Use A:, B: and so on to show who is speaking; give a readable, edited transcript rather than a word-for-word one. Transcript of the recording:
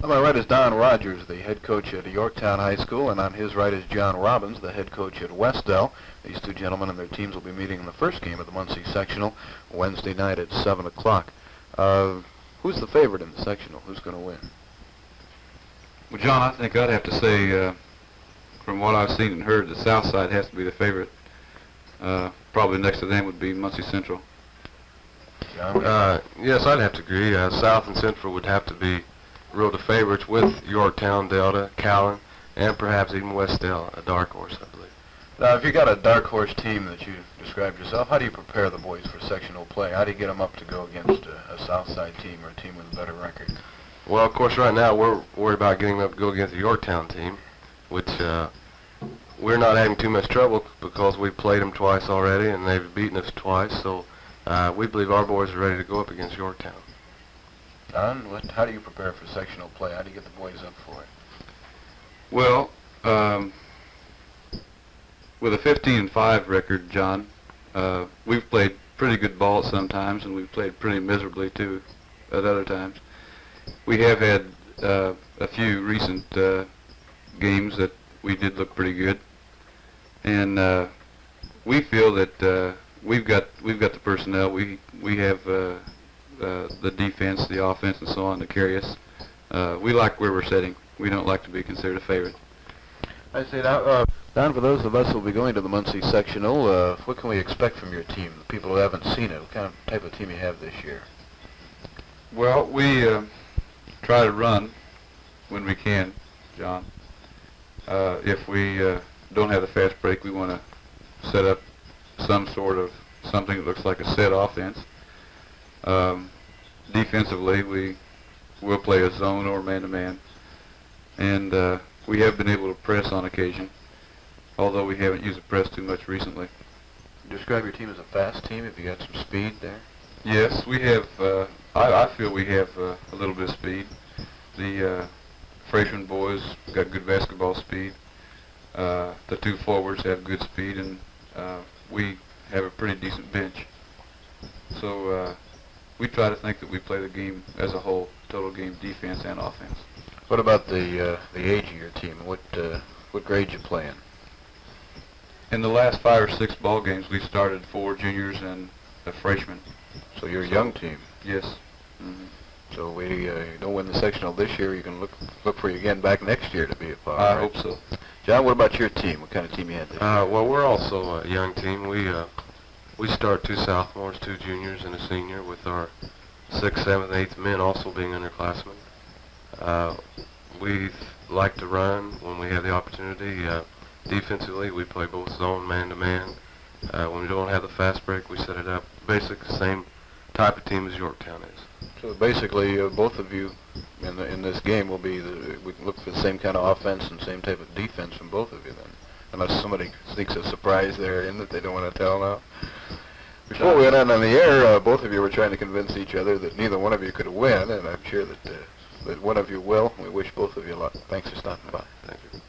A: On my right is Don Rogers, the head coach at Yorktown High School, and on his right is John Robbins, the head coach at Wes-Del. These two gentlemen and their teams will be meeting in the first game of the Muncie sectional Wednesday night at 7 o'clock. Who's the favorite in the sectional? Who's going to win?
B: Well, John, I think I'd have to say, from what I've seen and heard, the South Side has to be the favorite. Probably next to them would be Muncie Central.
A: John?
C: Yes, I'd have to agree. South and Central would have to be real the favorites, with Yorktown, Delta, Callan, and perhaps even Wes-Del, a dark horse, I believe.
A: Now, if you got a dark horse team that you described yourself, how do you prepare the boys for sectional play? How do you get them up to go against a South Side team or a team with a better record?
C: Well, of course, right now we're worried about getting them up to go against the Yorktown team, which we're not having too much trouble because we've played them twice already and they've beaten us twice. So we believe our boys are ready to go up against Yorktown.
A: Don, how do you prepare for sectional play? How do you get the boys up for it?
B: Well, with a 15-5 record, John, we've played pretty good ball sometimes, and we've played pretty miserably too at other times. We have had a few recent games that we did look pretty good, and we feel that we've got the personnel. We have the defense, the offense, and so on to carry us. We like where we're sitting. We don't like to be considered a favorite.
A: I say now, Don, for those of us who will be going to the Muncie sectional, what can we expect from your team? The people who haven't seen it, what kind of type of team you have this year?
B: Well, we try to run when we can, John. If we don't have the fast break, we want to set up some sort of something that looks like a set offense. Defensively, we will play a zone or man-to-man, and we have been able to press on occasion, although we haven't used the press too much recently.
A: Describe your team as a fast team. Have you got some speed there?
B: Yes, we have. I feel we have a little bit of speed. The freshman boys got good basketball speed. The two forwards have good speed, and we have a pretty decent bench. So we try to think that we play the game as a whole, total game defense and offense.
A: What about the age of your team? What grade you playing?
B: In the last 5 or 6 ball games, we started 4 juniors and a freshman.
A: So you're a young team.
B: Yes. Mm-hmm.
A: So we don't win the sectional this year. You can look for you again back next year to be a part.
B: I hope so.
A: John, what about your team? What kind of team you had this year?
C: Well, we're also a young team. We start 2 sophomores, 2 juniors, and a senior, with our 6th, 7th, 8th men also being underclassmen. We like to run when we have the opportunity. Defensively, we play both zone, man-to-man. When we don't have the fast break, we set it up. Basically, the same type of team as Yorktown is.
A: So basically, both of you in this game will be we can look for the same kind of offense and same type of defense from both of you then, unless somebody sneaks a surprise there in that they don't want to tell now. Before we went on the air, both of you were trying to convince each other that neither one of you could win, and I'm sure that one of you will. We wish both of you luck. Thanks for stopping by.
C: Thank you.